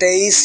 23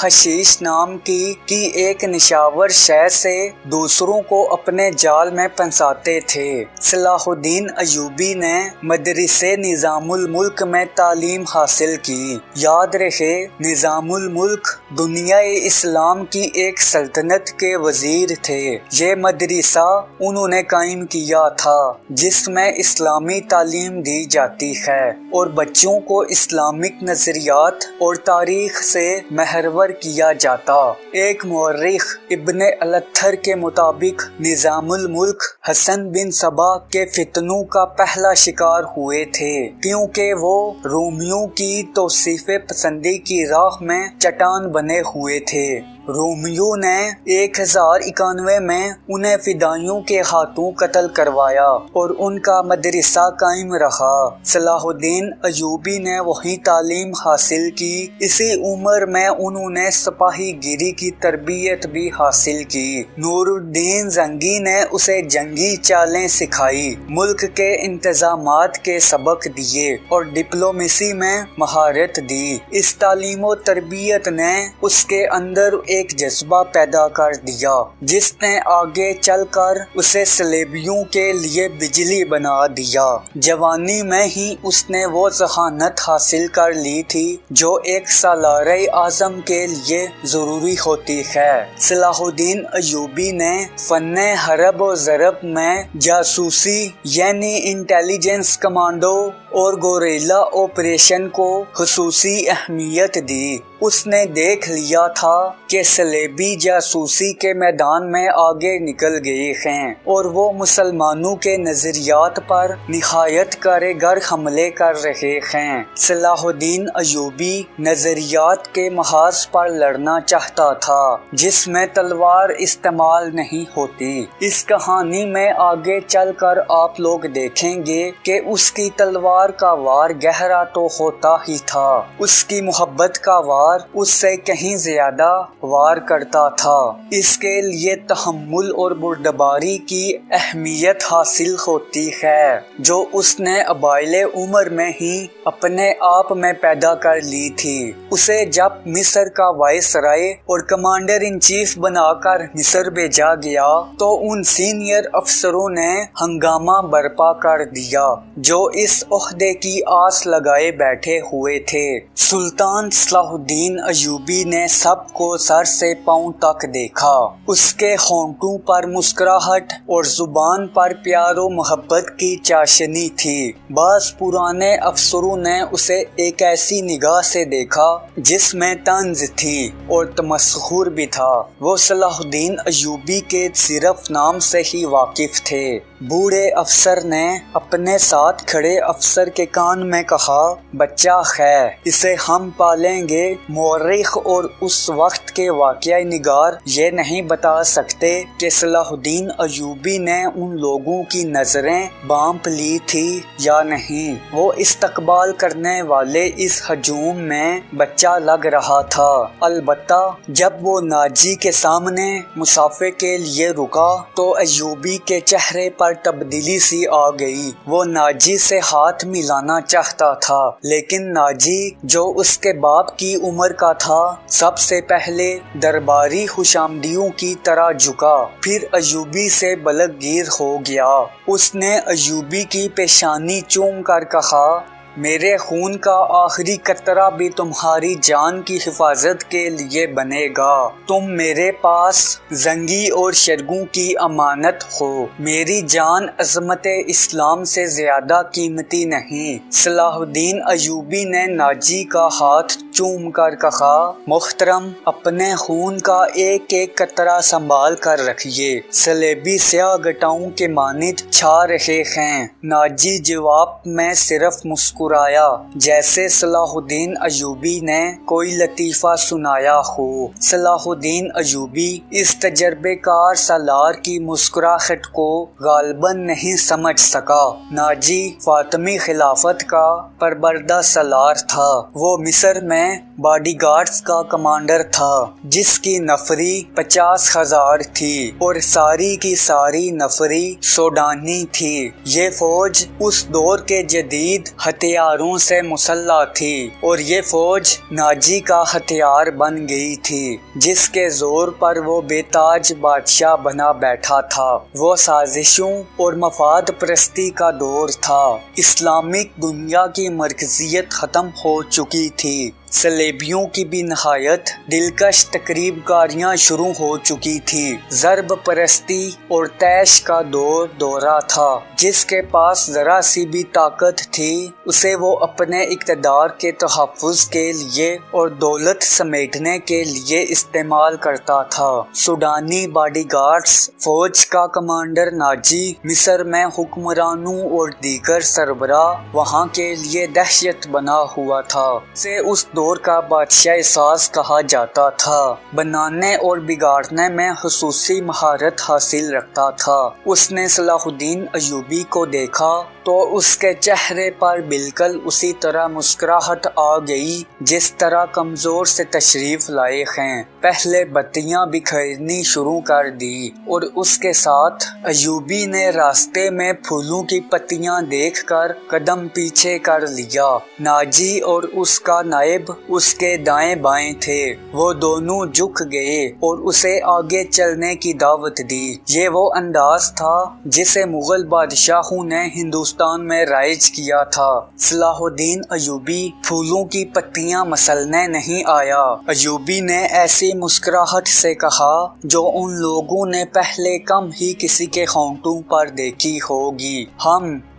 حشیش نام کی ایک نشاور شے سے دوسروں کو اپنے جال میں پھنساتے تھے۔ صلاح الدین ایوبی نے مدرسے نظام الملک میں تعلیم حاصل کی۔ یاد رہے نظام الملک دنیا اسلام کی ایک سلطنت کے وزیر تھے۔ یہ مدرسہ انہوں نے قائم کیا تھا جس میں اسلامی تعلیم دی جاتی ہے اور بچوں کو اسلامک نظریات اور تاریخ سے محرور کیا جاتا۔ ایک مورخ ابن الاتھر کے مطابق نظام الملک حسن بن صبا کے فتنوں کا پہلا شکار ہوئے تھے کیونکہ وہ رومیوں کی توصیف پسندی کی راہ میں چٹان بنے ہوئے تھے۔ رومیوں نے 1091 میں انہیں فدائیوں کے ہاتھوں قتل کروایا اور ان کا مدرسہ قائم رہا۔ صلاح الدین ایوبی نے وہی تعلیم حاصل کی۔ اسی عمر میں انہوں نے سپاہی گیری کی تربیت بھی حاصل کی۔ نور الدین زنگی نے اسے جنگی چالیں سکھائی، ملک کے انتظامات کے سبق دیے اور ڈپلومیسی میں مہارت دی۔ اس تعلیم و تربیت نے اس کے اندر ایک جذبہ پیدا کر دیا جس نے آگے چل کر اسے صلیبیوں کے لیے بجلی بنا دیا۔ جوانی میں ہی اس نے وہ ذہانت حاصل کر لی تھی جو ایک سالار اعظم کے لیے ضروری ہوتی ہے۔ صلاح الدین ایوبی نے فن حرب و ضرب میں جاسوسی یعنی انٹیلیجنس کمانڈو اور گوریلا آپریشن کو خصوصی اہمیت دی۔ اس نے دیکھ لیا تھا کہ صلیبی جاسوسی کے میدان میں آگے نکل گئے ہیں اور وہ مسلمانوں کے نظریات پر نہایت کارگر حملے کر رہے ہیں۔ صلاح الدین ایوبی نظریات کے محاذ پر لڑنا چاہتا تھا جس میں تلوار استعمال نہیں ہوتی۔ اس کہانی میں آگے چل کر آپ لوگ دیکھیں گے کہ اس کی تلوار کا وار گہرا تو ہوتا ہی تھا، اس کی محبت کا وار اس سے کہیں زیادہ وار کرتا تھا۔ اس کے لیے تحمل اور بردباری کی اہمیت حاصل ہوتی ہے جو اس نے اوائل عمر میں ہی اپنے آپ میں پیدا کر لی تھی۔ اسے جب مصر کا وائسرائے اور کمانڈر ان چیف بنا کر مصر بھیجا گیا تو ان سینئر افسروں نے ہنگامہ برپا کر دیا جو اس عہدے کی آس لگائے بیٹھے ہوئے تھے۔ سلطان صلاح الدین ایوبی نے سب کو سر سے پاؤں تک دیکھا۔ اس کے ہونٹوں پر مسکراہٹ اور زبان پر پیار و محبت کی چاشنی تھی۔ بعض پرانے افسروں نے اسے ایک ایسی نگاہ سے دیکھا جس میں طنز تھی اور تمسخر بھی تھا۔ وہ صلاح الدین ایوبی کے صرف نام سے ہی واقف تھے۔ بوڑھے افسر نے اپنے ساتھ کھڑے افسر کے کان میں کہا، بچہ ہے، اسے ہم پالیں گے۔ مورخ اور اس وقت کے واقعہ نگار یہ نہیں بتا سکتے کہ صلاح الدین ایوبی نے ان لوگوں کی نظریں بانپ لی تھی یا نہیں۔ وہ استقبال کرنے والے اس ہجوم میں بچہ لگ رہا تھا۔ البتہ جب وہ ناجی کے سامنے مصافحے کے لیے رکا تو ایوبی کے چہرے پر تبدیلی سی آ گئی۔ وہ ناجی سے ہاتھ ملانا چاہتا تھا لیکن ناجی جو اس کے باپ کی عمر کا تھا سب سے پہلے درباری خوشامدیوں کی طرح جھکا، پھر ایوبی سے بلک گیر ہو گیا۔ اس نے ایوبی کی پیشانی چوم کر کہا، میرے خون کا آخری قطرہ بھی تمہاری جان کی حفاظت کے لیے بنے گا۔ تم میرے پاس زنگی اور شرگوں کی امانت ہو۔ میری جان عظمت اسلام سے زیادہ قیمتی نہیں۔ صلاح الدین ایوبی نے ناجی کا ہاتھ چوم کر کہا، محترم، اپنے خون کا ایک ایک قطرہ سنبھال کر رکھیے، صلیبی سیاہ گٹاؤں کے مانند چھا رہے ہیں۔ ناجی جواب میں صرف مسکرایا جیسے صلاح الدین ایوبی نے کوئی لطیفہ سنایا ہو۔ صلاح الدین ایوبی اس تجربے کار سالار کی مسکراہٹ کو غالباً نہیں سمجھ سکا۔ ناجی فاطمی خلافت کا پربردہ سالار تھا۔ وہ مصر میں باڈی گارڈز کا کمانڈر تھا جس کی نفری 50,000 تھی اور ساری کی ساری نفری سوڈانی تھی۔ یہ فوج اس دور کے جدید ہتھیار ہتھیاروں سے مسلح تھی اور یہ فوج ناجی کا ہتھیار بن گئی تھی جس کے زور پر وہ بے تاج بادشاہ بنا بیٹھا تھا۔ وہ سازشوں اور مفاد پرستی کا دور تھا۔ اسلامک دنیا کی مرکزیت ختم ہو چکی تھی۔ صلیبیوں کی بھی نہایت دلکش تقریب کاریاں شروع ہو چکی تھی۔ ضرب پرستی اور طیش کا دورہ تھا۔ جس کے پاس ذرا سی بھی طاقت تھی اسے وہ اپنے اقتدار کے تحفظ کے لیے اور دولت سمیٹنے کے لیے استعمال کرتا تھا۔ سوڈانی باڈی گارڈز، فوج کا کمانڈر ناجی، مصر میں حکمرانوں اور دیگر سربراہ وہاں کے لیے دہشت بنا ہوا تھا۔ اسے اس دور کا بادشاہ ساز کہا جاتا تھا۔ بنانے اور بگاڑنے میں خصوصی مہارت حاصل رکھتا تھا۔ اس نے صلاح الدین ایوبی کو دیکھا تو اس کے چہرے پر بالکل اسی طرح مسکراہٹ آ گئی جس طرح کمزور سے تشریف لائے ہیں۔ پہلے بتیاں بکھیرنی شروع کر دی اور اس کے ساتھ ایوبی نے راستے میں پھولوں کی پتیاں دیکھ کر قدم پیچھے کر لیا۔ ناجی اور اس کا نائب اس کے دائیں بائیں تھے۔ وہ دونوں جھک گئے اور اسے آگے چلنے کی دعوت دی۔ یہ وہ انداز تھا جسے مغل بادشاہوں نے ہندوستان میں رائج کیا تھا۔ صلاح الدین ایوبی پھولوں کی پتیاں مسلنے نہیں آیا۔ ایوبی نے ایسی مسکراہٹ سے کہا جو ان لوگوں نے پہلے کم ہی کسی کے ہونٹوں پر دیکھی ہوگی۔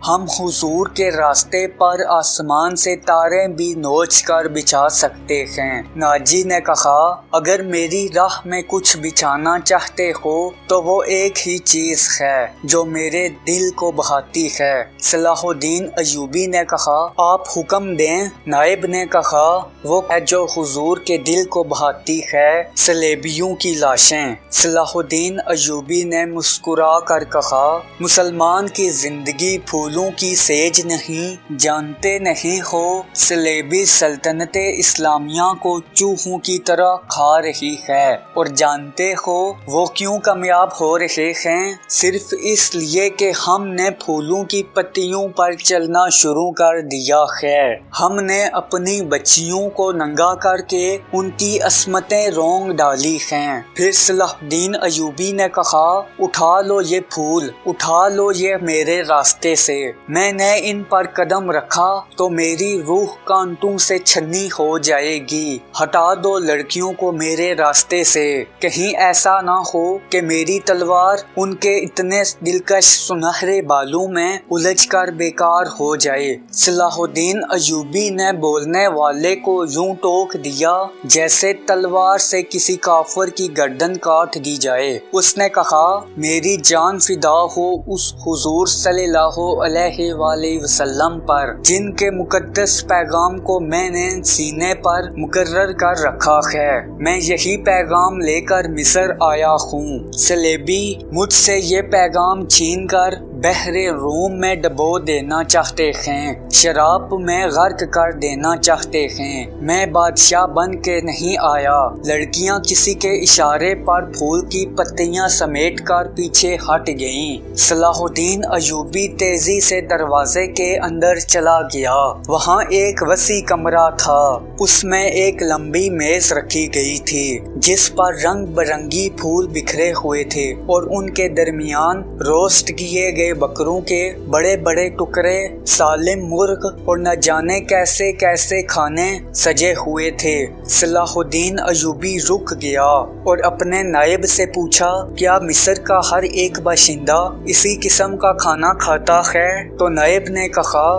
ہم حضور کے راستے پر آسمان سے تارے بھی نوچ کر بچھا سکتے ہیں۔ ناجی نے کہا اگر میری راہ میں کچھ بچھانا چاہتے ہو تو وہ ایک ہی چیز ہے جو میرے دل کو بہاتی ہے۔ صلاح الدین ایوبی نے کہا آپ حکم دیں۔ نائب نے کہا وہ ہے جو حضور کے دل کو بہاتی ہے، صلیبیوں کی لاشیں۔ صلاح الدین ایوبی نے مسکرا کر کہا مسلمان کی زندگی پھولوں کی سیج نہیں، جانتے نہیں ہو صلیبی سلطنت اسلامیہ کو چوہوں کی طرح کھا رہی ہے، اور جانتے ہو وہ کیوں کامیاب ہو رہے ہیں؟ صرف اس لیے کہ ہم نے پھولوں کی پتیوں پر چلنا شروع کر دیا ہے۔ ہم نے اپنی بچیوں کو ننگا کر کے ان کی عصمتیں رونگ ڈالی ہیں۔ پھر صلاح الدین ایوبی نے کہا اٹھا لو یہ پھول، اٹھا لو یہ میرے راستے سے۔ میں نے ان پر قدم رکھا تو میری روح کانٹوں سے چھنی ہو جائے گی۔ ہٹا دو لڑکیوں کو میرے راستے سے، کہیں ایسا نہ ہو کہ میری تلوار ان کے اتنے دلکش سنہرے بالوں میں الجھ کر بیکار ہو جائے۔ صلاح الدین ایوبی نے بولنے والے کو یوں ٹوک دیا جیسے تلوار سے کسی کافر کی گردن کاٹ دی جائے۔ اس نے کہا میری جان فدا ہو اس حضور صلی اللہ علیہ وآلہ وسلم پر جن کے مقدس پیغام کو میں نے سینے پر مقرر کر رکھا ہے۔ میں یہی پیغام لے کر مصر آیا ہوں۔ صلیبی مجھ سے یہ پیغام چھین کر بحر روم میں ڈبو دینا چاہتے ہیں، شراب میں غرق کر دینا چاہتے ہیں۔ میں بادشاہ بن کے نہیں آیا۔ لڑکیاں کسی کے اشارے پر پھول کی پتیاں سمیٹ کر پیچھے ہٹ گئیں۔ صلاح الدین ایوبی تیزی سے دروازے کے اندر چلا گیا۔ وہاں ایک وسیع کمرہ تھا۔ اس میں ایک لمبی میز رکھی گئی تھی جس پر رنگ برنگی پھول بکھرے ہوئے تھے اور ان کے درمیان روسٹ کیے گئے بکروں کے بڑے بڑے ٹکڑے، سالم مرغ اور نہ جانے کیسے کیسے کھانے سجے ہوئے تھے۔ صلاح الدین ایوبی رک گیا اور اپنے نائب سے پوچھا کیا مصر کا ہر ایک باشندہ اسی قسم کا کھانا کھاتا ہے؟ تو نائب نے کہا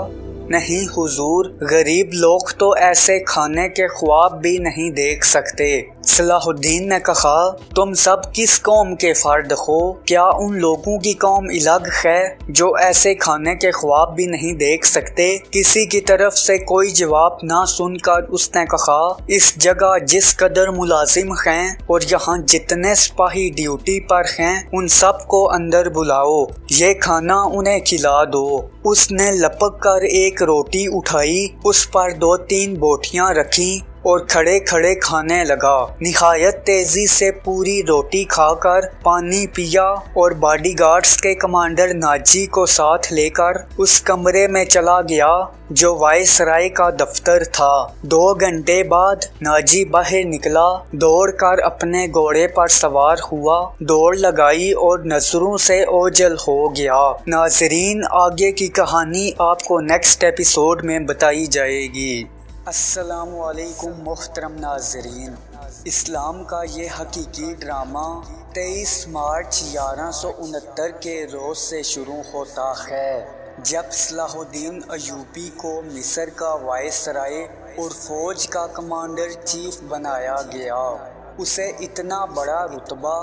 نہیں حضور، غریب لوگ تو ایسے کھانے کے خواب بھی نہیں دیکھ سکتے۔ صلاح الدین نے کہا تم سب کس قوم کے فرد ہو؟ کیا ان لوگوں کی قوم الگ ہے جو ایسے کھانے کے خواب بھی نہیں دیکھ سکتے؟ کسی کی طرف سے کوئی جواب نہ سن کر اس نے کہا اس جگہ جس قدر ملازم ہیں اور یہاں جتنے سپاہی ڈیوٹی پر ہیں ان سب کو اندر بلاؤ، یہ کھانا انہیں کھلا دو۔ اس نے لپک کر ایک روٹی اٹھائی، اس پر 2-3 بوٹیاں رکھیں اور کھڑے کھڑے کھانے لگا۔ نہایت تیزی سے پوری روٹی کھا کر پانی پیا اور باڈی گارڈز کے کمانڈر ناجی کو ساتھ لے کر اس کمرے میں چلا گیا جو وائس رائے کا دفتر تھا۔ 2 گھنٹے بعد ناجی باہر نکلا، دوڑ کر اپنے گھوڑے پر سوار ہوا، دوڑ لگائی اور نظروں سے اوجھل ہو گیا۔ ناظرین، آگے کی کہانی آپ کو نیکسٹ ایپیسوڈ میں بتائی جائے گی۔ السلام علیکم محترم ناظرین، اسلام کا یہ حقیقی ڈرامہ 23 مارچ 1169 کے روز سے شروع ہوتا ہے جب صلاح الدین ایوبی کو مصر کا وائس رائے اور فوج کا کمانڈر چیف بنایا گیا۔ اسے اتنا بڑا رتبہ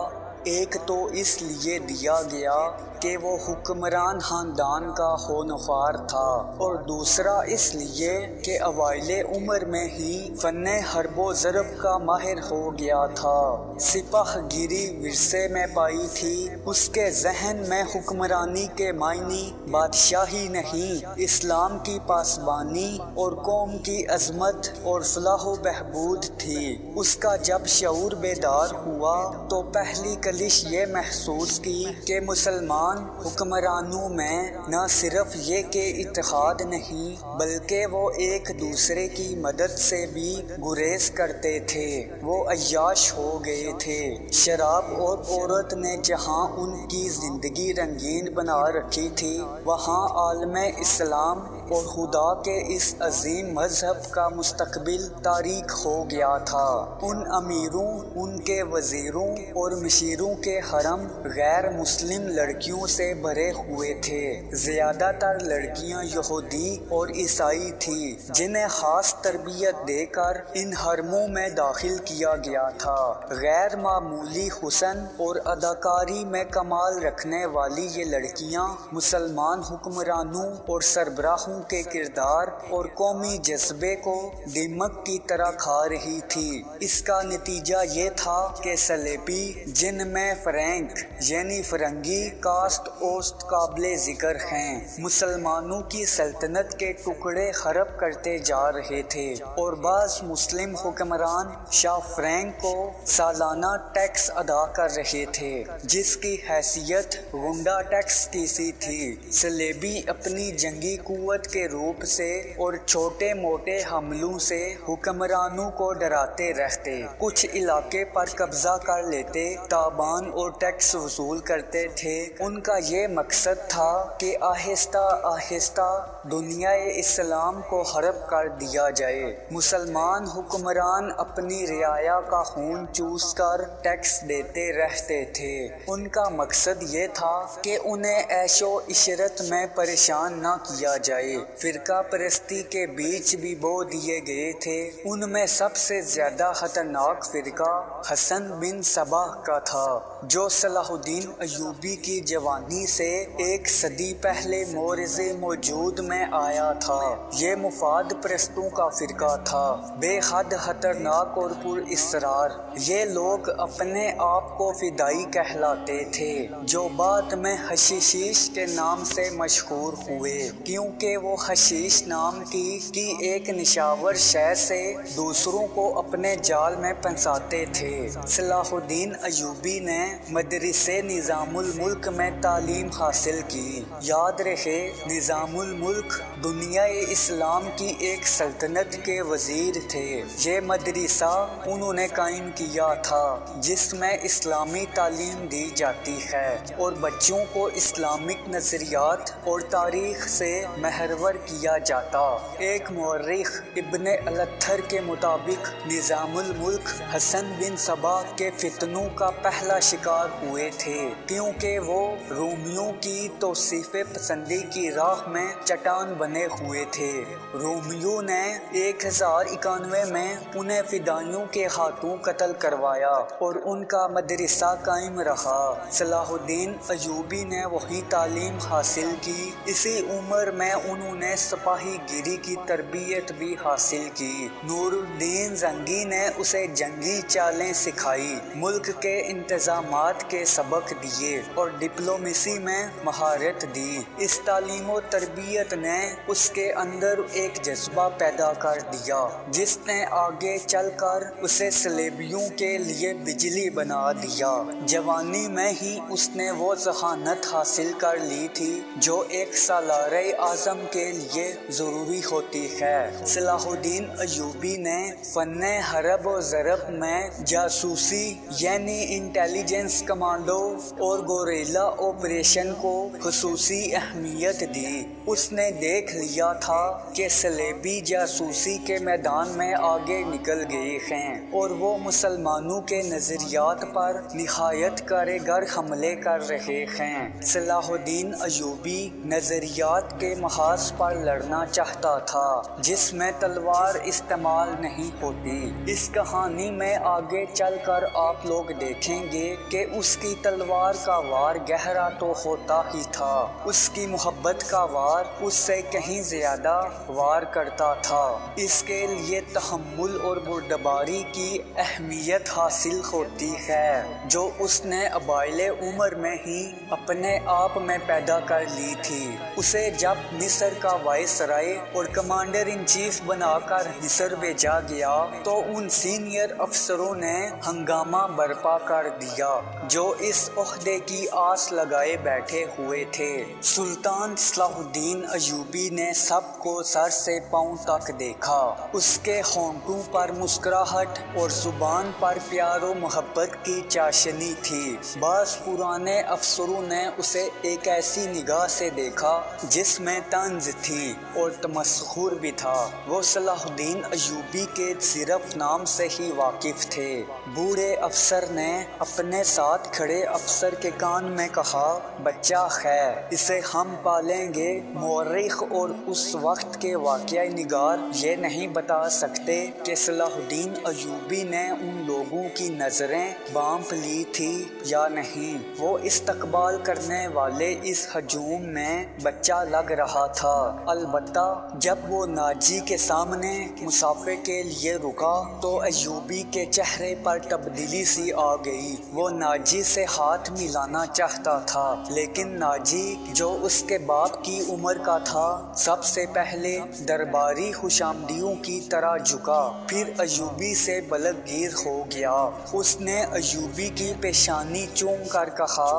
ایک تو اس لیے دیا گیا کہ وہ حکمران خاندان کا ہونہار تھا، اور دوسرا اس لیے کہ اوائل عمر میں ہی فن حرب و ضرب کا ماہر ہو گیا تھا۔ سپاہ گیری ورثے میں پائی تھی۔ اس کے ذہن میں حکمرانی کے معنی بادشاہی نہیں، اسلام کی پاسبانی اور قوم کی عظمت اور فلاح و بہبود تھی۔ اس کا جب شعور بیدار ہوا تو پہلی کلش یہ محسوس کی کہ مسلمان حکمرانوں میں نہ صرف یہ کہ اتحاد نہیں بلکہ وہ ایک دوسرے کی مدد سے بھی گریز کرتے تھے۔ وہ عیاش ہو گئے تھے۔ شراب اور عورت نے جہاں ان کی زندگی رنگین بنا رکھی تھی، وہاں عالم اسلام اور خدا کے اس عظیم مذہب کا مستقبل تاریک ہو گیا تھا۔ ان امیروں، ان کے وزیروں اور مشیروں کے حرم غیر مسلم لڑکیوں سے بھرے ہوئے تھے۔ زیادہ تر لڑکیاں یہودی اور عیسائی تھیں جنہیں خاص تربیت دے کر ان حرموں میں داخل کیا گیا تھا۔ غیر معمولی حسن اور اداکاری میں کمال رکھنے والی یہ لڑکیاں مسلمان حکمرانوں اور سربراہوں کے کردار اور قومی جذبے کو دیمک کی طرح کھا رہی تھی۔ اس کا نتیجہ یہ تھا کہ سلیبی، جن میں فرینک یعنی فرنگی کاسٹ اوسط قابل ذکر ہیں، مسلمانوں کی سلطنت کے ٹکڑے خراب کرتے جا رہے تھے، اور بعض مسلم حکمران شاہ فرینک کو سالانہ ٹیکس ادا کر رہے تھے جس کی حیثیت غنڈہ ٹیکس کی سی تھی۔ سلیبی اپنی جنگی قوت کے روپ سے اور چھوٹے موٹے حملوں سے حکمرانوں کو ڈراتے رہتے، کچھ علاقے پر قبضہ کر لیتے، تابان اور ٹیکس وصول کرتے تھے۔ ان کا یہ مقصد تھا کہ آہستہ آہستہ دنیا اسلام کو حرب کر دیا جائے۔ مسلمان حکمران اپنی رعایا کا خون چوس کر ٹیکس دیتے رہتے تھے۔ ان کا مقصد یہ تھا کہ انہیں عیش و عشرت میں پریشان نہ کیا جائے۔ فرقہ پرستی کے بیچ بھی بو دیے گئے تھے۔ ان میں سب سے زیادہ خطرناک فرقہ حسن بن صبا کا تھا، جو صلاح الدین ایوبی کی جوانی سے 1 صدی پہلے مورز موجود میں آیا تھا۔ یہ مفاد پرستوں کا فرقہ تھا، بے حد خطرناک اور پر اسرار۔ یہ لوگ اپنے آپ کو فدائی کہلاتے تھے، جو بعد میں حشیش کے نام سے مشہور ہوئے، کیونکہ وہ حشیش نام کی ایک نشاور شے سے دوسروں کو اپنے جال میں پھنساتے تھے۔ صلاح الدین ایوبی نے مدرسے نظام الملک میں تعلیم حاصل کی۔ یاد رہے، نظام الملک دنیا اسلام کی ایک سلطنت کے وزیر تھے۔ یہ مدرسہ انہوں نے قائم کیا تھا جس میں اسلامی تعلیم دی جاتی ہے اور بچوں کو اسلامک نظریات اور تاریخ سے محرور کیا جاتا۔ ایک مورخ ابن الاتھر کے مطابق نظام الملک حسن بن صبا کے فتنوں کا پہلا شکار ہوئے تھے، کیونکہ وہ رومیوں کی توصیف پسندی کی راہ میں چٹان بنے ہوئے تھے۔ رومیوں نے 1091 میں انہیں فدائیوں کے ہاتھوں قتل کروایا اور ان کا مدرسہ قائم رہا۔ صلاح الدین ایوبی نے وہی تعلیم حاصل کی۔ اسی عمر میں انہوں نے سپاہی گیری کی تربیت بھی حاصل کی۔ نور الدین زنگی نے اسے جنگی چالیں سکھائی، ملک کے انتظامات کے سبق دیے اور ڈپلومیسی ڈپلومیسی میں مہارت دی۔ اس تعلیم و تربیت نے اس کے اندر ایک جذبہ پیدا کر دیا جس نے آگے چل کر اسے صلیبیوں کے لیے بجلی بنا دیا۔ جوانی میں ہی اس نے وہ ذہانت حاصل کر لی تھی جو ایک سالار اعظم کے لیے ضروری ہوتی ہے۔ صلاح الدین ایوبی نے فن حرب و ضرب میں جاسوسی یعنی انٹیلیجنس کمانڈو اور گوریلا آپریشن کو خصوصی اہمیت دی۔ اس نے دیکھ لیا تھا کہ صلیبی جاسوسی کے میدان میں آگے نکل گئے ہیں اور وہ مسلمانوں کے نظریات پر نہایت کارگر حملے کر رہے ہیں۔ صلاح الدین ایوبی نظریات کے محاذ پر لڑنا چاہتا تھا جس میں تلوار استعمال نہیں ہوتی۔ اس کہانی میں آگے چل کر آپ لوگ دیکھیں گے کہ اس کی تلوار کا وار گہرا تو ہوتا ہی تھا، اس کی محبت کا وار اس سے کہیں زیادہ وار کرتا تھا۔ اس کے لیے تحمل اور بردباری کی اہمیت حاصل ہوتی ہے جو اس نے اوائل عمر میں ہی اپنے آپ میں پیدا کر لی تھی۔ اسے جب مصر کا وائسرائے اور کمانڈر ان چیف بنا کر مصر بھیجا گیا تو ان سینئر افسروں نے ہنگامہ برپا کر دیا جو اس عہدے کی آس لگائے بیٹھے ہوئے تھے۔ سلطان صلاح الدین ایوبی نے سب کو سر سے پاؤں تک دیکھا۔ اس کے ہونٹوں پر مسکراہٹ اور زبان پر پیار و محبت کی چاشنی تھی۔ بعض پرانے افسروں نے اسے ایک ایسی نگاہ سے دیکھا جس میں طنز تھی اور تمسخر بھی تھا۔ وہ صلاح الدین ایوبی کے صرف نام سے ہی واقف تھے۔ بوڑھے افسر نے اپنے ساتھ کھڑے افسر کے کان میں کہا، بچہ ہے، اسے ہم پالیں گے۔ مورخ اور اس وقت کے واقعہ نگار یہ نہیں بتا سکتے کہ صلاح الدین ایوبی نے ان لوگوں کی نظریں بانپ لی تھی یا نہیں۔ وہ استقبال کرنے والے اس ہجوم میں بچہ لگ رہا تھا، البتہ جب وہ ناجی کے سامنے مسافے کے لیے رکا تو ایوبی کے چہرے پر تبدیلی سی آ گئی۔ وہ ناجی سے ہاتھ ملانا چاہتا تھا لیکن ناجی جو اس کے باپ کی عمر کا تھا سب سے پہلے درباری خوشامدیوں کی طرح جھکا، پھر ایوبی سے بلغگیر ہو گیا۔ اس نے ایوبی کی پیشانی چوم کر کہا،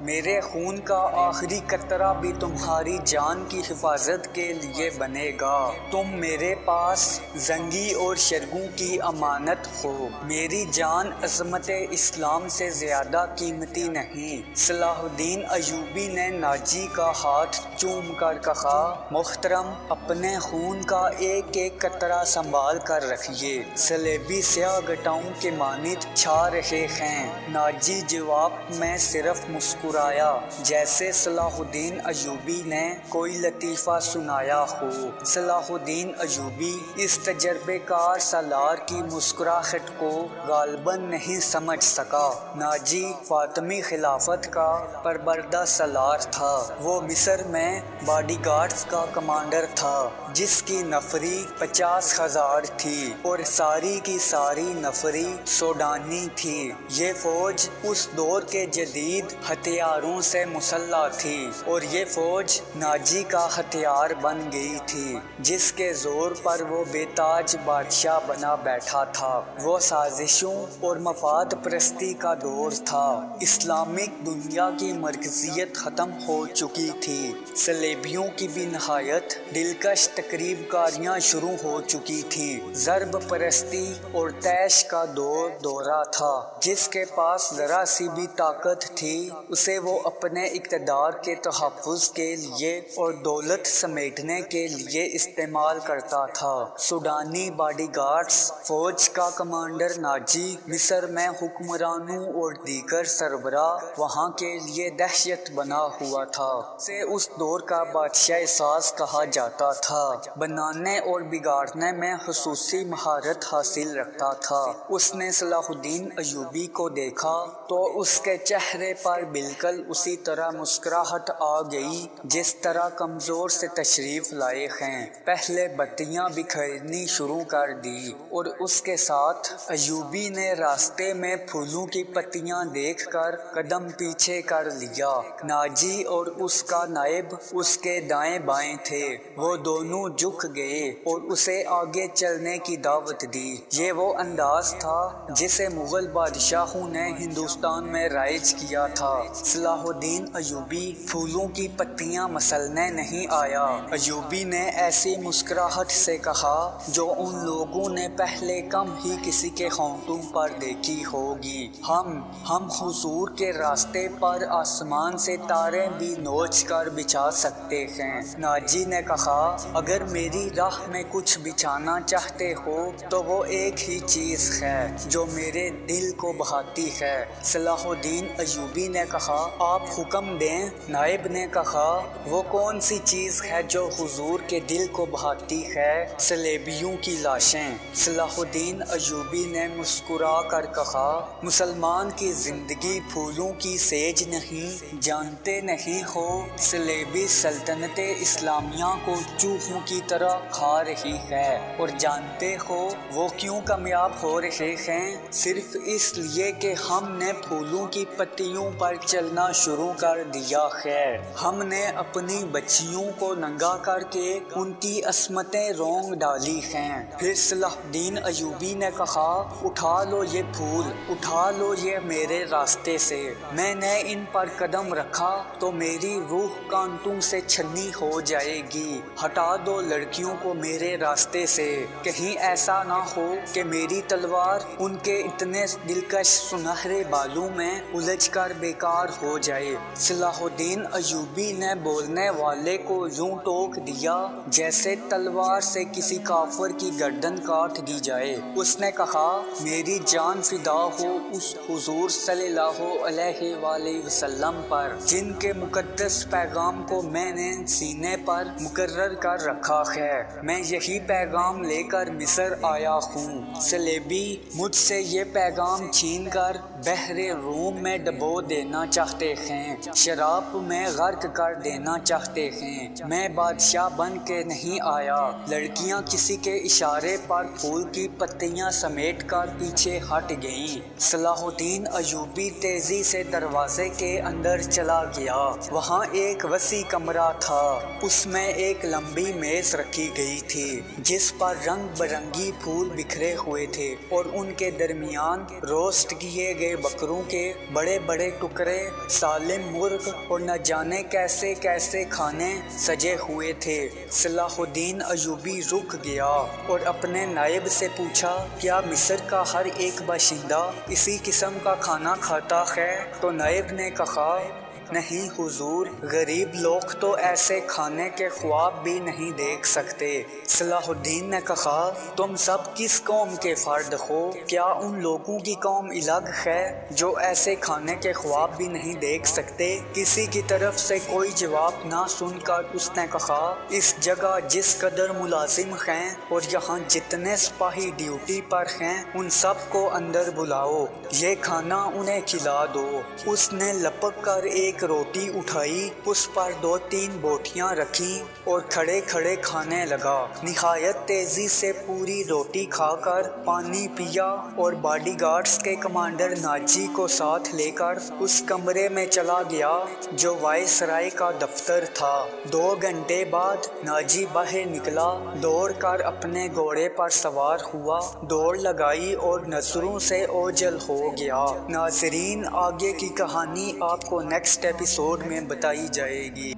میرے خون کا آخری قطرہ بھی تمہاری جان کی حفاظت کے لیے بنے گا۔ تم میرے پاس زنگی اور شرگوں کی امانت ہو۔ میری جان عظمت اسلام سے زیادہ قیمتی نہیں۔ صلاح الدین ایوبی نے ناجی کا ہاتھ چوم کر کہا، محترم، اپنے خون کا ایک ایک قطرہ سنبھال کر رکھیے، صلیبی سیاہ گٹاؤں کے مانند چھا رہے ہیں۔ ناجی جواب میں صرف مسکرایا جیسے صلاح الدین ایوبی نے کوئی لطیفہ سنایا ہو۔ صلاح الدین ایوبی اس تجربے کار سالار کی مسکراہٹ کو غالباً نہیں سمجھ سکا۔ ناجی فاطمی خلافت کا پربردہ سالار تھا۔ وہ مصر میں باڈی گارڈز کا کمانڈر تھا جس کی نفری 50,000 تھی اور ساری کی ساری نفری سوڈانی تھی۔ یہ فوج اس دور کے جدید ہتھیاروں سے مسلح تھی اور یہ فوج ناجی کا ہتھیار بن گئی تھی جس کے زور پر وہ بے تاج بادشاہ بنا بیٹھا تھا۔ وہ سازشوں اور مفاد پرستی کا دور تھا۔ اسلامک دنیا کی مرکزیت ختم ہو چکی تھی۔ صلیبیوں کی بھی نہایت دلکش تقریب کاریاں شروع ہو چکی تھی۔ ضرب پرستی اور طیش کا دورہ تھا۔ جس کے پاس ذرا سی بھی طاقت تھی اسے وہ اپنے اقتدار کے تحفظ کے لیے اور دولت سمیٹنے کے لیے استعمال کرتا تھا۔ سوڈانی باڈی گارڈز فوج کا کمانڈر ناجی مصر میں حکمرانوں اور دیگر سربراہ وہاں کے لیے دہشت بنا ہوا تھا۔ سے اس دور کا بادشاہ ساز کہا جاتا تھا۔ بنانے اور بگاڑنے میں خصوصی مہارت حاصل رکھتا تھا۔ اس نے صلاح الدین ایوبی کو دیکھا تو اس کے چہرے پر بالکل بالکل اسی طرح مسکراہٹ آ گئی جس طرح کمزور سے تشریف لائے ہیں۔ پہلے بتیاں بکھرنی شروع کر دی اور اس کے ساتھ ایوبی نے راستے میں پھولوں کی پتیاں دیکھ کر قدم پیچھے کر لیا۔ ناجی اور اس کا نائب اس کے دائیں بائیں تھے، وہ دونوں جھک گئے اور اسے آگے چلنے کی دعوت دی۔ یہ وہ انداز تھا جسے مغل بادشاہوں نے ہندوستان میں رائج کیا تھا۔ صلاح الدین ایوبی پھولوں کی پتیاں مسلنے نہیں آیا۔ ایوبی نے ایسی مسکراہٹ سے کہا جو ان لوگوں نے پہلے کم ہی کسی کے ہونٹوں پر دیکھی ہوگی۔ ہم حضور کے راستے پر آسمان سے تارے بھی نوچ کر بچھا سکتے ہیں۔ ناجی نے کہا اگر میری راہ میں کچھ بچھانا چاہتے ہو تو وہ ایک ہی چیز ہے جو میرے دل کو بہاتی ہے۔ صلاح الدین ایوبی نے کہا آپ حکم دیں۔ نائب نے کہا وہ کون سی چیز ہے جو حضور کے دل کو بہاتی ہے؟ صلیبیوں کی لاشیں۔ صلاح الدین ایوبی نے مسکرا کر کہا مسلمان کی زندگی پھولوں کی سیج نہیں، جانتے نہیں ہو صلیبی سلطنت اسلامیہ کو چوہوں کی طرح کھا رہی ہے، اور جانتے ہو وہ کیوں کامیاب ہو رہے ہیں؟ صرف اس لیے کہ ہم نے پھولوں کی پتیوں پر چلنا شروع کر دیا ہے۔ ہم نے اپنی بچیوں کو ننگا کر کے ان کی عصمتیں رونگ ڈالی ہیں۔ پھر صلاح الدین ایوبی نے کہا اٹھا لو یہ پھول، اٹھا لو یہ میرے راستے سے۔ میں نے ان پر قدم رکھا تو میری روح کانٹوں سے چھنی ہو جائے گی۔ ہٹا دو لڑکیوں کو میرے راستے سے، کہیں ایسا نہ ہو کہ میری تلوار ان کے اتنے دلکش سنہرے بالوں میں الجھ کر بیکار ہو جائے۔ صلاح الدین ایوبی نے بولنے والے کو یوں ٹوک دیا جیسے تلوار سے کسی کافر کی گردن کاٹ دی جائے۔ اس نے کہا میری جان فدا ہو اس حضور صلی اللہ علیہ وآلہ وسلم پر جن کے مقدس پیغام کو میں نے سینے پر مقرر کر رکھا ہے۔ میں یہی پیغام لے کر مصر آیا ہوں۔ صلیبی مجھ سے یہ پیغام چھین کر بحر روم میں ڈبو دینا چاہتے ہیں، شراب میں غرق کر دینا چاہتے ہیں۔ میں بادشاہ بن کے نہیں آیا۔ لڑکیاں کسی کے اشارے پر پھول کی پتیاں سمیٹ کر پیچھے ہٹ گئیں۔ صلاح الدین ایوبی تیزی سے دروازے کے اندر چلا گیا۔ وہاں ایک وسیع کمرہ تھا، اس میں ایک لمبی میز رکھی گئی تھی جس پر رنگ برنگی پھول بکھرے ہوئے تھے اور ان کے درمیان روسٹ کیے گئے بکروں کے بڑے بڑے ٹکڑے، سالم مرغ اور نہ جانے کیسے کیسے کھانے سجے ہوئے تھے۔ صلاح الدین ایوبی رک گیا اور اپنے نائب سے پوچھا کیا مصر کا ہر ایک باشندہ اسی قسم کا کھانا کھاتا ہے؟ تو نائب نے کہا نہیں حضور، غریب لوگ تو ایسے کھانے کے خواب بھی نہیں دیکھ سکتے۔ صلاح الدین نے کہا تم سب کس قوم کے فرد ہو؟ کیا ان لوگوں کی قوم الگ ہے جو ایسے کھانے کے خواب بھی نہیں دیکھ سکتے؟ کسی کی طرف سے کوئی جواب نہ سن کر اس نے کہا اس جگہ جس قدر ملازم ہیں اور یہاں جتنے سپاہی ڈیوٹی پر ہیں ان سب کو اندر بلاؤ، یہ کھانا انہیں کھلا دو۔ اس نے لپک کر ایک روٹی اٹھائی، اس پر 2-3 بوٹیاں رکھی اور کھڑے کھڑے کھانے لگا۔ نہایت تیزی سے پوری روٹی کھا کر پانی پیا اور باڈی گارڈز کے کمانڈر ناجی کو ساتھ لے کر اس کمرے میں چلا گیا جو وائس رائے کا دفتر تھا۔ 2 گھنٹے بعد ناجی باہر نکلا، دوڑ کر اپنے گھوڑے پر سوار ہوا، دوڑ لگائی اور نظروں سے اوجھل ہو گیا۔ ناظرین، آگے کی کہانی آپ کو نیکسٹ ایپیسوڈ میں بتائی جائے گی۔